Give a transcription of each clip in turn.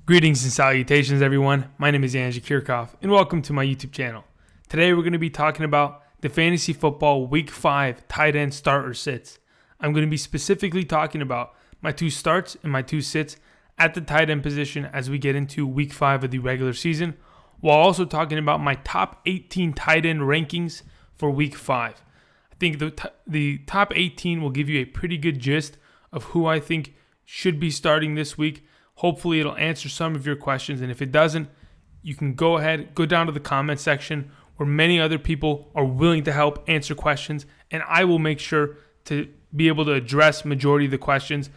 Greetings and salutations, everyone. My name is Andrew Kirchhoff, and welcome to my YouTube channel. Today, we're going to be talking about the Fantasy Football Week 5 tight end start or sits. I'm going to be specifically talking about my two starts and my two sits at the tight end position as we get into Week 5 of the regular season, while also talking about my top 18 tight end rankings for Week 5. I think the top 18 will give you a pretty good gist of who I think should be starting this week. Hopefully it'll answer some of your questions, and if it doesn't, you can go down to the comment section where many other people are willing to help answer questions, and I will make sure to be able to address majority of the questions.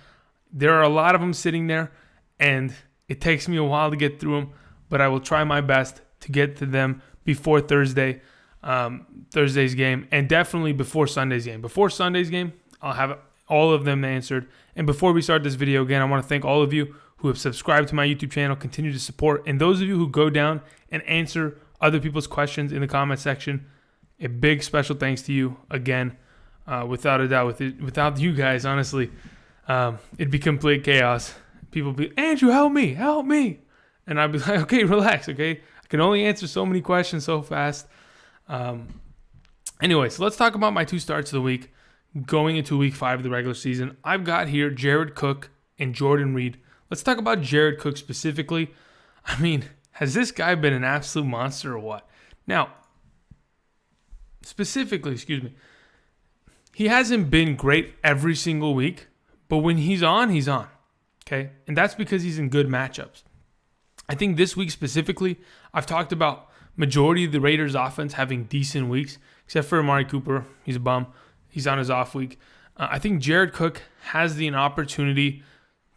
There are a lot of them sitting there, and it takes me a while to get through them, but I will try my best to get to them before Thursday's game, and definitely before Sunday's game. Before Sunday's game, I'll have all of them answered. And before we start this video, again, I want to thank all of you who have subscribed to my YouTube channel, continue to support, and those of you who go down and answer other people's questions in the comment section. A big special thanks to you again. Without a doubt, without you guys, honestly, it'd be complete chaos. People be, Andrew, help me, and I'd be like, okay, relax, okay. I can only answer so many questions so fast. Anyway, so let's talk about my two starts of the week going into Week 5 of the regular season. I've got here Jared Cook and Jordan Reed. Let's talk about Jared Cook specifically. I mean, has this guy been an absolute monster or what? Now, specifically, he hasn't been great every single week, but when he's on, okay? And that's because he's in good matchups. I think this week specifically, I've talked about majority of the Raiders offense having decent weeks, except for Amari Cooper. He's a bum. He's on his off week. I think Jared Cook has the opportunity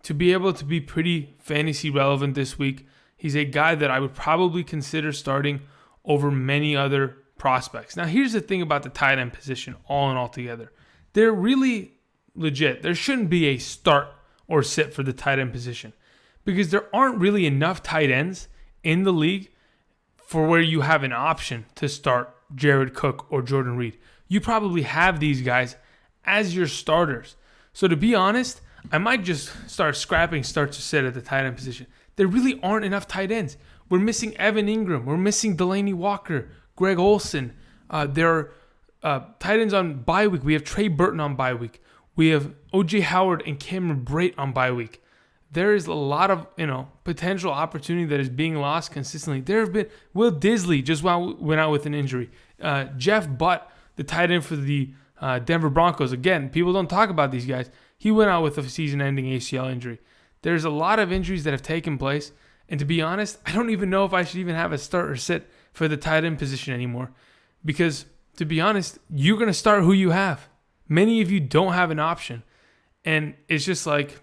to be able to be pretty fantasy relevant this week. He's a guy that I would probably consider starting over many other prospects. Now, here's the thing about the tight end position, all in all together. They're really legit. There shouldn't be a start or sit for the tight end position because there aren't really enough tight ends in the league for where you have an option to start Jared Cook or Jordan Reed. You probably have these guys as your starters. So to be honest, I might just start scrapping start to sit at the tight end position. There really aren't enough tight ends. We're missing Evan Ingram. We're missing Delaney Walker, Greg Olsen. There are tight ends on bye week. We have Trey Burton on bye week. We have O.J. Howard and Cameron Brate on bye week. There is a lot of potential opportunity that is being lost consistently. There have been Will Disley just went out with an injury. Jeff Butt, the tight end for the Denver Broncos. Again, people don't talk about these guys. He went out with a season-ending ACL injury. There's a lot of injuries that have taken place, and to be honest, I don't even know if I should even have a start or sit for the tight end position anymore because, to be honest, you're going to start who you have. Many of you don't have an option, and it's just like,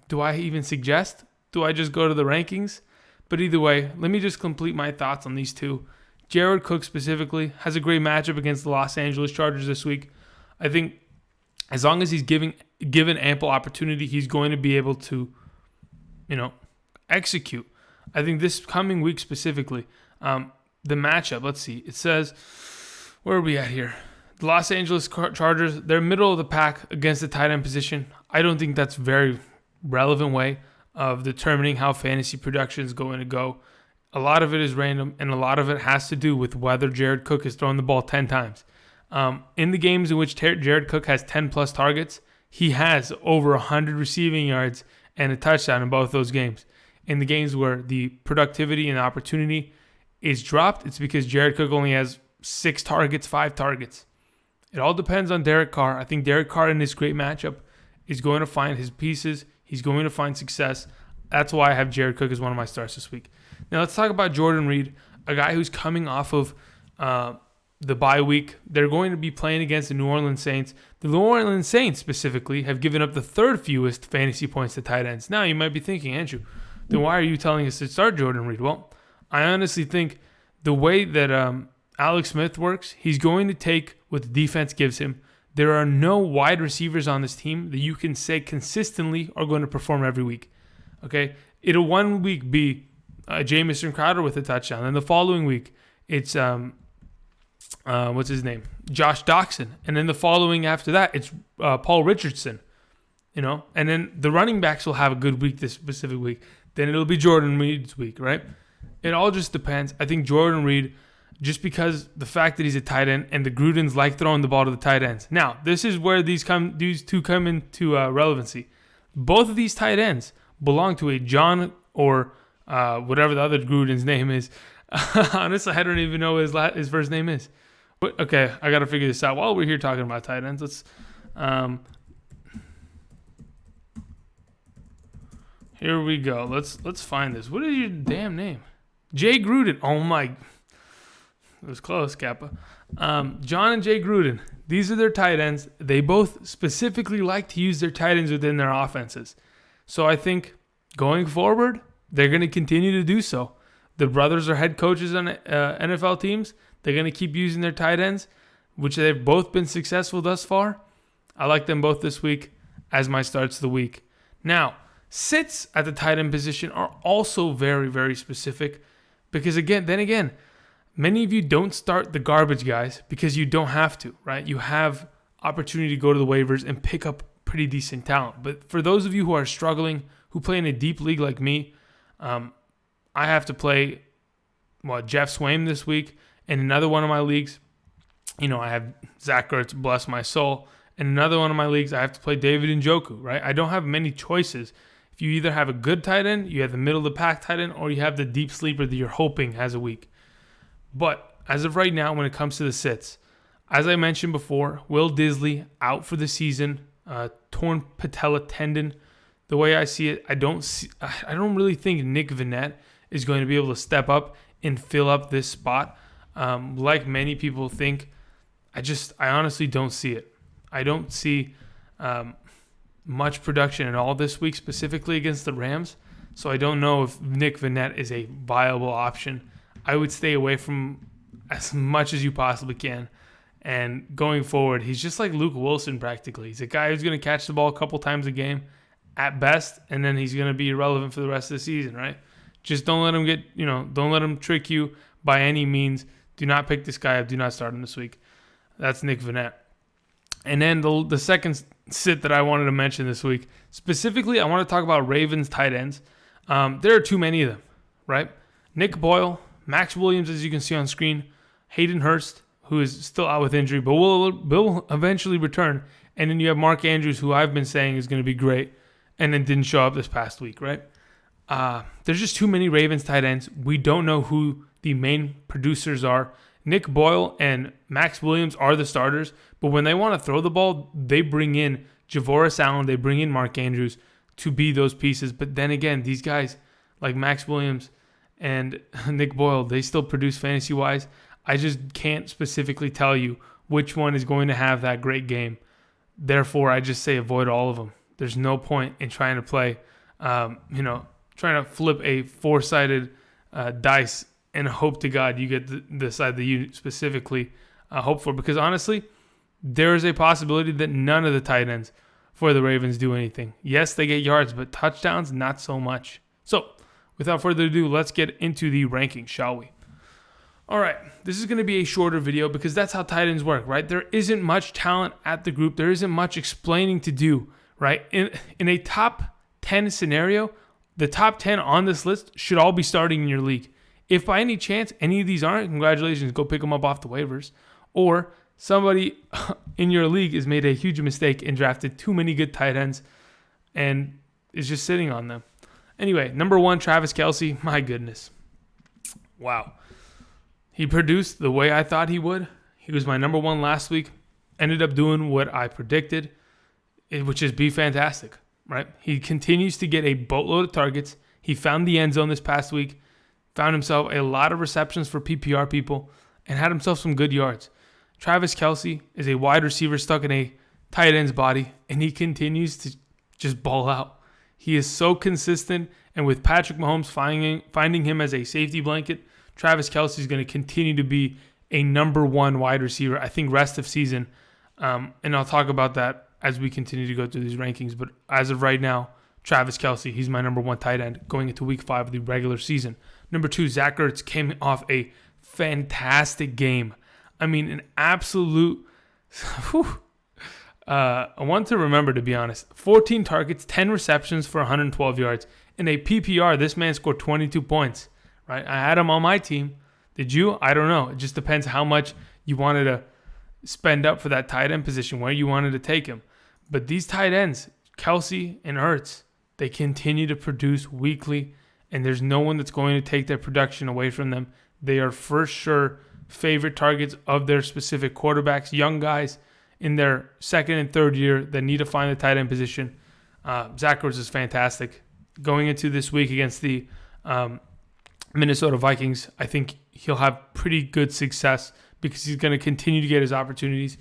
do I even suggest? Do I just go to the rankings? But either way, let me just complete my thoughts on these two. Jared Cook specifically has a great matchup against the Los Angeles Chargers this week. I think as long as he's given ample opportunity, he's going to be able to, execute. I think this coming week specifically, the matchup, let's see. It says, where are we at here? The Los Angeles Chargers, they're middle of the pack against the tight end position. I don't think that's a very relevant way of determining how fantasy production is going to go. A lot of it is random, and a lot of it has to do with whether Jared Cook is throwing the ball 10 times. In the games in which Jared Cook has 10-plus targets, he has over 100 receiving yards and a touchdown in both those games. In the games where the productivity and opportunity is dropped, it's because Jared Cook only has 6 targets, 5 targets. It all depends on Derek Carr. I think Derek Carr in this great matchup is going to find his pieces. He's going to find success. That's why I have Jared Cook as one of my starts this week. Now let's talk about Jordan Reed, a guy who's coming off of the bye week. They're going to be playing against the New Orleans Saints. The New Orleans Saints specifically have given up the third fewest fantasy points to tight ends. Now you might be thinking, Andrew, then why are you telling us to start Jordan Reed? Well, I honestly think the way that Alex Smith works, he's going to take what the defense gives him. There are no wide receivers on this team that you can say consistently are going to perform every week. Okay? It'll one week be Jamison Crowder with a touchdown. And the following week, it's what's his name? Josh Doxson. And then the following after that, it's Paul Richardson. And then the running backs will have a good week this specific week. then it'll be Jordan Reed's week, right? It all just depends. I think Jordan Reed, just because the fact that he's a tight end and the Grudens like throwing the ball to the tight ends. Now, this is where these two come into relevancy. Both of these tight ends belong to a John or whatever the other Gruden's name is. Honestly, I don't even know what his first name is. But, okay, I got to figure this out. While we're here talking about tight ends, let's... here we go. Let's find this. What is your damn name? Jay Gruden. Oh, my... It was close, Kappa. John and Jay Gruden. These are their tight ends. They both specifically like to use their tight ends within their offenses. So I think going forward, they're going to continue to do so. The brothers are head coaches on NFL teams. They're going to keep using their tight ends, which they've both been successful thus far. I like them both this week as my starts of the week. Now, sits at the tight end position are also very, very specific because, again, many of you don't start the garbage guys because you don't have to, right? You have opportunity to go to the waivers and pick up pretty decent talent. But for those of you who are struggling, who play in a deep league like me, I have to play Jeff Swaim this week. In another one of my leagues, I have Zach Ertz, bless my soul. In another one of my leagues, I have to play David Njoku, right? I don't have many choices. If you either have a good tight end, you have the middle of the pack tight end, or you have the deep sleeper that you're hoping has a week. But as of right now, when it comes to the sits, as I mentioned before, Will Disley out for the season, torn patella tendon. The way I see it, I don't really think Nick Vannett is going to be able to step up and fill up this spot. Like many people think, I honestly don't see it. I don't see much production at all this week, specifically against the Rams. So I don't know if Nick Vannett is a viable option. I would stay away from as much as you possibly can. And going forward, he's just like Luke Wilson practically. He's a guy who's going to catch the ball a couple times a game at best, and then he's going to be irrelevant for the rest of the season, right? Just don't let him don't let him trick you by any means. Do not pick this guy up. Do not start him this week. That's Nick Vannett. And then the second sit that I wanted to mention this week, specifically, I want to talk about Ravens tight ends. There are too many of them, right? Nick Boyle, Max Williams, as you can see on screen, Hayden Hurst, who is still out with injury, but will eventually return. And then you have Mark Andrews, who I've been saying is going to be great, and then didn't show up this past week, right? There's just too many Ravens tight ends. We don't know who the main producers are. Nick Boyle and Max Williams are the starters, but when they want to throw the ball, they bring in Javoris Allen, they bring in Mark Andrews to be those pieces. But then again, these guys like Max Williams and Nick Boyle, they still produce fantasy-wise. I just can't specifically tell you which one is going to have that great game. Therefore, I just say avoid all of them. There's no point in trying to play, trying to flip a four-sided dice and hope to God you get the side that you specifically hope for. Because honestly, there is a possibility that none of the tight ends for the Ravens do anything. Yes, they get yards, but touchdowns, not so much. So, without further ado, let's get into the rankings, shall we? All right, this is going to be a shorter video because that's how tight ends work, right? There isn't much talent at the group. There isn't much explaining to do, right? In a top 10 scenario, the top 10 on this list should all be starting in your league. If by any chance any of these aren't, congratulations, go pick them up off the waivers. Or somebody in your league has made a huge mistake and drafted too many good tight ends and is just sitting on them. Anyway, number 1, Travis Kelce. My goodness. Wow. He produced the way I thought he would. He was my number 1 last week. Ended up doing what I predicted, which is be fantastic, right? He continues to get a boatload of targets. He found the end zone this past week. Found himself a lot of receptions for PPR people and had himself some good yards. Travis Kelce is a wide receiver stuck in a tight end's body, and he continues to just ball out. He is so consistent, and with Patrick Mahomes finding him as a safety blanket, Travis Kelce is going to continue to be a number 1 wide receiver, I think, rest of season. And I'll talk about that as we continue to go through these rankings. But as of right now, Travis Kelce, he's my number 1 tight end going into week 5 of the regular season. Number 2, Zach Ertz came off a fantastic game. I mean, an absolute one to remember, to be honest. 14 targets, 10 receptions for 112 yards. In a PPR, this man scored 22 points, right? I had him on my team. Did you? I don't know. It just depends how much you wanted to spend up for that tight end position, where you wanted to take him. But these tight ends, Kelce and Ertz, they continue to produce weekly, and there's no one that's going to take their production away from them. They are for sure favorite targets of their specific quarterbacks, young guys in their second and third year that need to find the tight end position. Zach Ertz is fantastic. Going into this week against the Minnesota Vikings, I think he'll have pretty good success because he's going to continue to get his opportunities,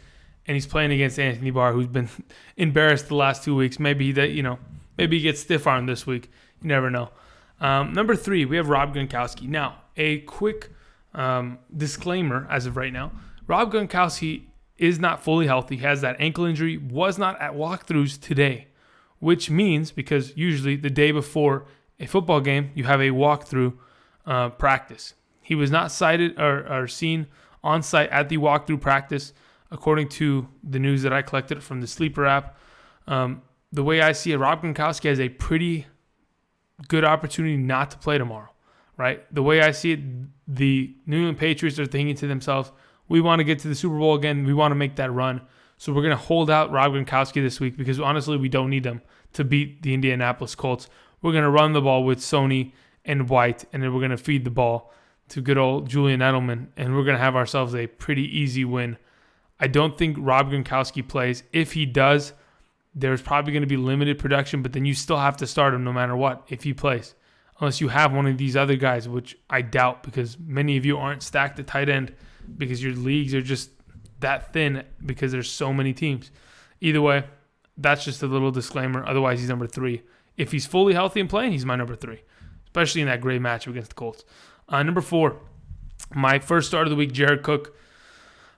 and he's playing against Anthony Barr, who's been embarrassed the last 2 weeks. Maybe he gets stiff-armed this week. You never know. Number 3, we have Rob Gronkowski. Now, a quick disclaimer as of right now. Rob Gronkowski is not fully healthy. He has that ankle injury, was not at walkthroughs today, which means, because usually the day before a football game, you have a walkthrough practice. He was not cited or seen on site at the walkthrough practice, according to the news that I collected from the Sleeper app. The way I see it, Rob Gronkowski has a pretty good opportunity not to play tomorrow, right? The way I see it, the New England Patriots are thinking to themselves, we want to get to the Super Bowl again. We want to make that run. So we're going to hold out Rob Gronkowski this week because honestly, we don't need them to beat the Indianapolis Colts. We're going to run the ball with Sony and White, and then we're going to feed the ball to good old Julian Edelman, and we're going to have ourselves a pretty easy win. I don't think Rob Gronkowski plays. If he does, there's probably going to be limited production, but then you still have to start him no matter what if he plays. Unless you have one of these other guys, which I doubt because many of you aren't stacked at tight end because your leagues are just that thin because there's so many teams. Either way, that's just a little disclaimer. Otherwise, he's number 3. If he's fully healthy and playing, he's my number 3, especially in that great matchup against the Colts. Number 4, my first start of the week, Jared Cook.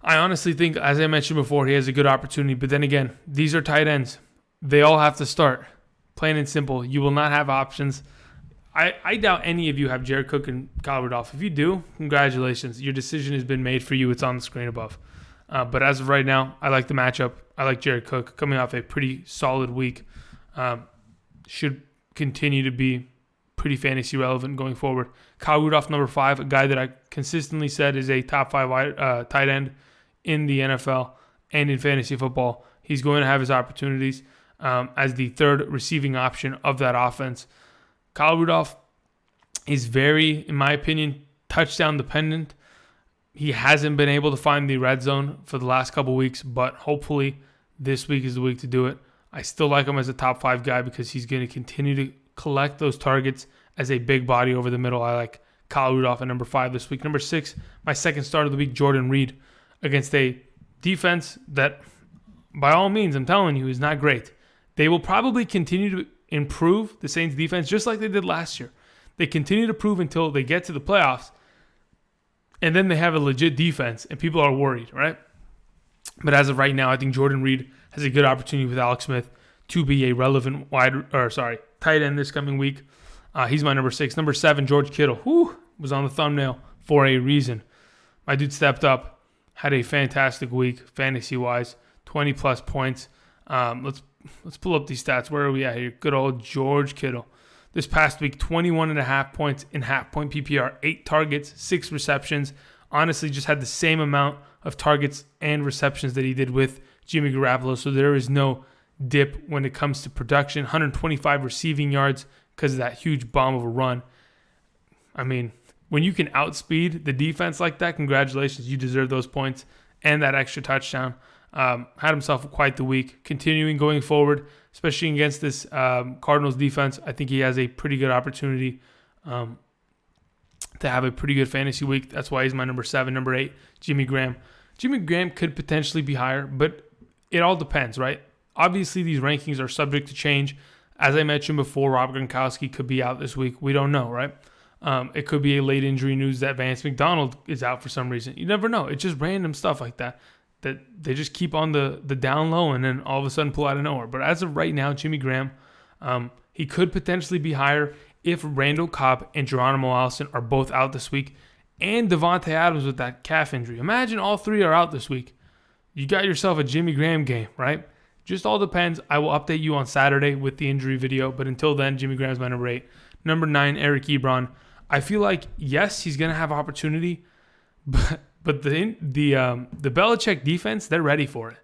I honestly think, as I mentioned before, he has a good opportunity. But then again, these are tight ends. They all have to start. Plain and simple. You will not have options. I doubt any of you have Jared Cook and Kyle Rudolph. If you do, congratulations. Your decision has been made for you. It's on the screen above. But as of right now, I like the matchup. I like Jared Cook coming off a pretty solid week. Should continue to be pretty fantasy relevant going forward. Kyle Rudolph, number 5, a guy that I consistently said is a top 5 tight end in the NFL and in fantasy football. He's going to have his opportunities as the third receiving option of that offense. Kyle Rudolph is very, in my opinion, touchdown dependent. He hasn't been able to find the red zone for the last couple weeks, but hopefully this week is the week to do it. I still like him as a top 5 guy because he's going to continue to collect those targets as a big body over the middle. I like Kyle Rudolph at number 5 this week. Number 6, my second start of the week, Jordan Reed, against a defense that, by all means, I'm telling you, is not great. They will probably continue to improve the Saints defense just like they did last year. They continue to prove until they get to the playoffs, and then they have a legit defense, and people are worried, right? But as of right now, I think Jordan Reed has a good opportunity with Alex Smith to be a relevant tight end this coming week. He's my number 6. Number 7, George Kittle, was on the thumbnail for a reason. My dude stepped up, had a fantastic week fantasy-wise, 20-plus points. Let's pull up these stats. Where are we at here? Good old George Kittle. This past week, 21.5 points in half-point PPR, 8 targets, 6 receptions. Honestly, just had the same amount of targets and receptions that he did with Jimmy Garoppolo, so there is no dip when it comes to production. 125 receiving yards because of that huge bomb of a run. I mean, when you can outspeed the defense like that, congratulations. You deserve those points and that extra touchdown. Had himself quite the week. Continuing going forward, especially against this Cardinals defense, I think he has a pretty good opportunity to have a pretty good fantasy week. That's why he's my number 7. Number 8, Jimmy Graham. Jimmy Graham could potentially be higher, but it all depends, right? Obviously, these rankings are subject to change. As I mentioned before, Rob Gronkowski could be out this week. We don't know, right? It could be a late injury news that Vance McDonald is out for some reason. You never know. It's just random stuff like that they just keep on the down low and then all of a sudden pull out of nowhere. But as of right now, Jimmy Graham, he could potentially be higher if Randall Cobb and Geronimo Allison are both out this week and Devontae Adams with that calf injury. Imagine all 3 are out this week. You got yourself a Jimmy Graham game, right? Just all depends. I will update you on Saturday with the injury video, but until then, Jimmy Graham's my number 8. Number 9, Eric Ebron. I feel like, yes, he's going to have opportunity, but the Belichick defense, they're ready for it.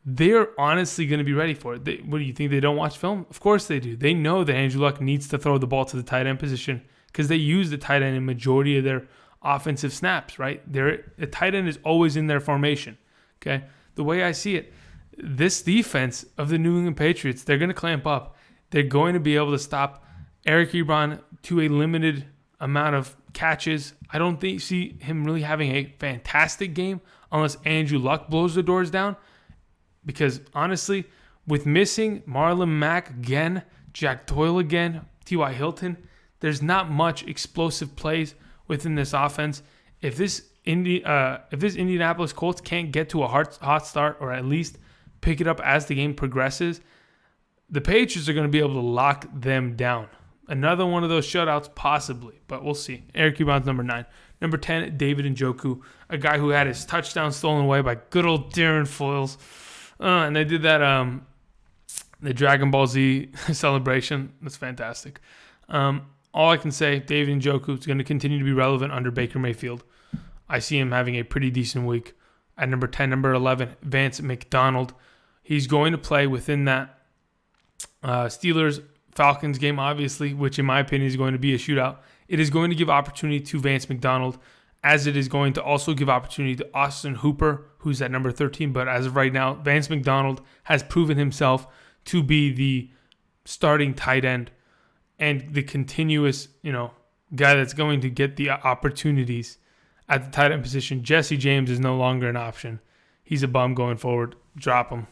They're honestly going to be ready for it. What do you think? They don't watch film? Of course they do. They know that Andrew Luck needs to throw the ball to the tight end position because they use the tight end in majority of their offensive snaps, right? The tight end is always in their formation, okay? The way I see it, this defense of the New England Patriots, they're going to clamp up. They're going to be able to stop Eric Ebron to a limited amount of catches. I don't see him really having a fantastic game unless Andrew Luck blows the doors down. Because honestly, with missing Marlon Mack again, Jack Doyle again, T.Y. Hilton, there's not much explosive plays within this offense. If this Indianapolis Colts can't get to a hot start or at least pick it up as the game progresses, the Patriots are going to be able to lock them down. Another one of those shutouts, possibly, but we'll see. Eric Ebron's number 9. Number 10, David Njoku, a guy who had his touchdown stolen away by good old Darren Foles. And they did that, the Dragon Ball Z celebration. That's fantastic. All I can say, David Njoku is going to continue to be relevant under Baker Mayfield. I see him having a pretty decent week. At number 10, number 11, Vance McDonald. He's going to play within that Steelers-Falcons game, obviously, which in my opinion is going to be a shootout. It is going to give opportunity to Vance McDonald, as it is going to also give opportunity to Austin Hooper, who's at number 13. But as of right now, Vance McDonald has proven himself to be the starting tight end and the continuous, guy that's going to get the opportunities at the tight end position. Jesse James is no longer an option. He's a bum going forward. Drop him.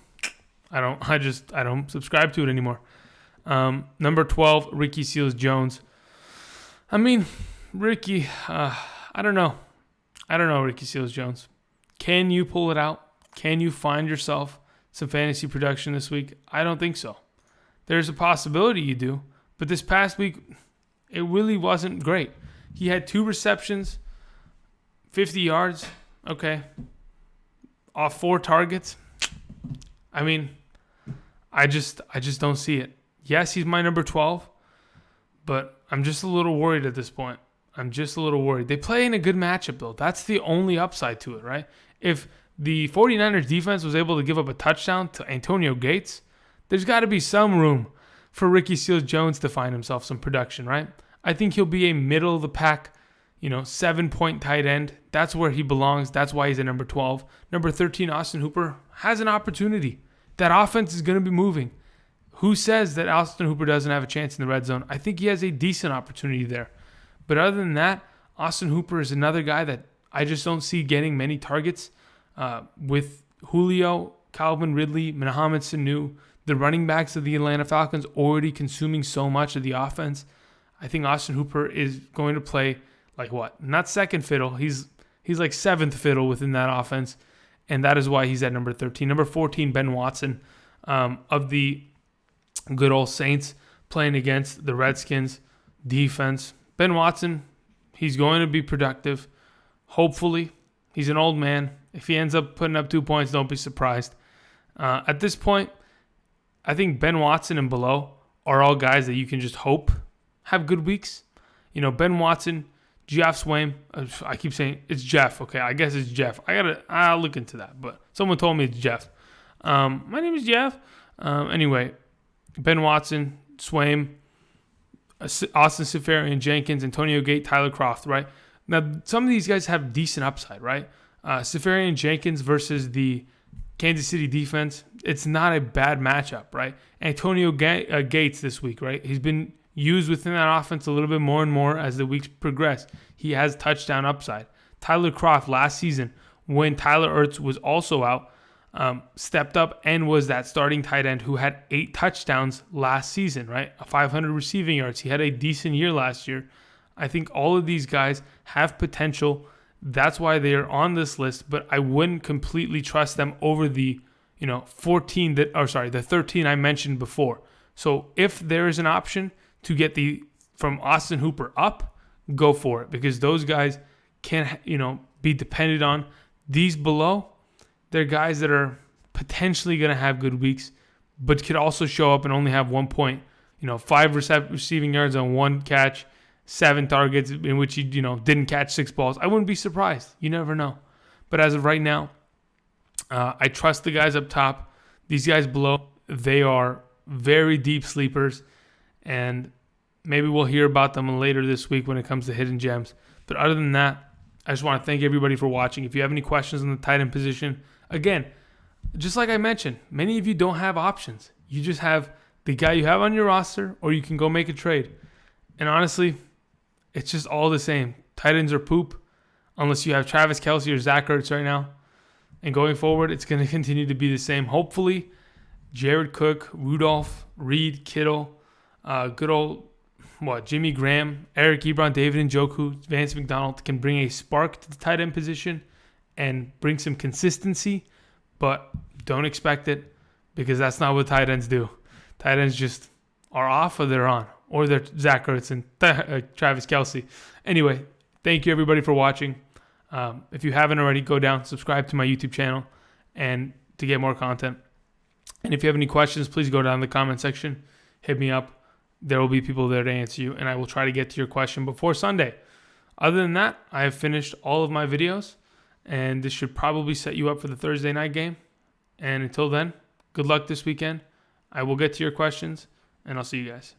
I don't subscribe to it anymore. Number 12, Ricky Seals-Jones. I mean, Ricky, I don't know. Ricky Seals-Jones. Can you pull it out? Can you find yourself some fantasy production this week? I don't think so. There's a possibility you do, but this past week, it really wasn't great. He had 2 receptions, 50 yards, okay, off 4 targets. I mean, I just don't see it. Yes, he's my number 12, but I'm just a little worried at this point. They play in a good matchup, though. That's the only upside to it, right? If the 49ers defense was able to give up a touchdown to Antonio Gates, there's got to be some room for Ricky Seals-Jones to find himself some production, right? I think he'll be a middle-of-the-pack, 7-point tight end. That's where he belongs. That's why he's at number 12. Number 13, Austin Hooper, has an opportunity. That offense is going to be moving. Who says that Austin Hooper doesn't have a chance in the red zone? I think he has a decent opportunity there. But other than that, Austin Hooper is another guy that I just don't see getting many targets. With Julio, Calvin Ridley, Mohamed Sanu, the running backs of the Atlanta Falcons already consuming so much of the offense, I think Austin Hooper is going to play like what? Not second fiddle. He's like 7th fiddle within that offense, and that is why he's at number 13. Number 14, Ben Watson, of the good old Saints, playing against the Redskins defense. Ben Watson, he's going to be productive. Hopefully, he's an old man. If he ends up putting up 2 points, don't be surprised. At this point, I think Ben Watson and below are all guys that you can just hope have good weeks. Ben Watson, Jeff Swaim. I keep saying it's Jeff. Okay, I guess it's Jeff. I'll look into that. But someone told me it's Jeff. My name is Jeff. Anyway, Ben Watson, Swaim, Austin Seferian-Jenkins, Antonio Gate, Tyler Kroft, right? Now, some of these guys have decent upside, right? Seferian-Jenkins versus the Kansas City defense, it's not a bad matchup, right? Antonio Gates this week, right? He's been used within that offense a little bit more and more as the weeks progress. He has touchdown upside. Tyler Kroft last season, when Tyler Ertz was also out, stepped up and was that starting tight end who had 8 touchdowns last season, right? 500 receiving yards. He had a decent year last year. I think all of these guys have potential. That's why they are on this list, but I wouldn't completely trust them over the, the 13 I mentioned before. So if there is an option to get from Austin Hooper up, go for it, because those guys can, be depended on. These below, they're guys that are potentially going to have good weeks, but could also show up and only have 1 point, 5 receiving yards on 1 catch, 7 targets in which he, didn't catch 6 balls. I wouldn't be surprised. You never know. But as of right now, I trust the guys up top. These guys below, they are very deep sleepers, and maybe we'll hear about them later this week when it comes to hidden gems. But other than that, I just want to thank everybody for watching. If you have any questions on the tight end position, again, just like I mentioned, many of you don't have options. You just have the guy you have on your roster, or you can go make a trade. And honestly, it's just all the same. Tight ends are poop, unless you have Travis Kelce or Zach Ertz right now. And going forward, it's going to continue to be the same. Hopefully, Jared Cook, Rudolph, Reed, Kittle, good old Jimmy Graham, Eric Ebron, David Njoku, Vance McDonald can bring a spark to the tight end position and bring some consistency, but don't expect it because that's not what tight ends do. Tight ends just are off or they're on, or they're Zach Ertz and Travis Kelce. Anyway, thank you everybody for watching. If you haven't already, go down, subscribe to my YouTube channel and to get more content. And if you have any questions, please go down in the comment section, hit me up. There will be people there to answer you, and I will try to get to your question before Sunday. Other than that, I have finished all of my videos, and this should probably set you up for the Thursday night game. And until then, good luck this weekend. I will get to your questions, and I'll see you guys.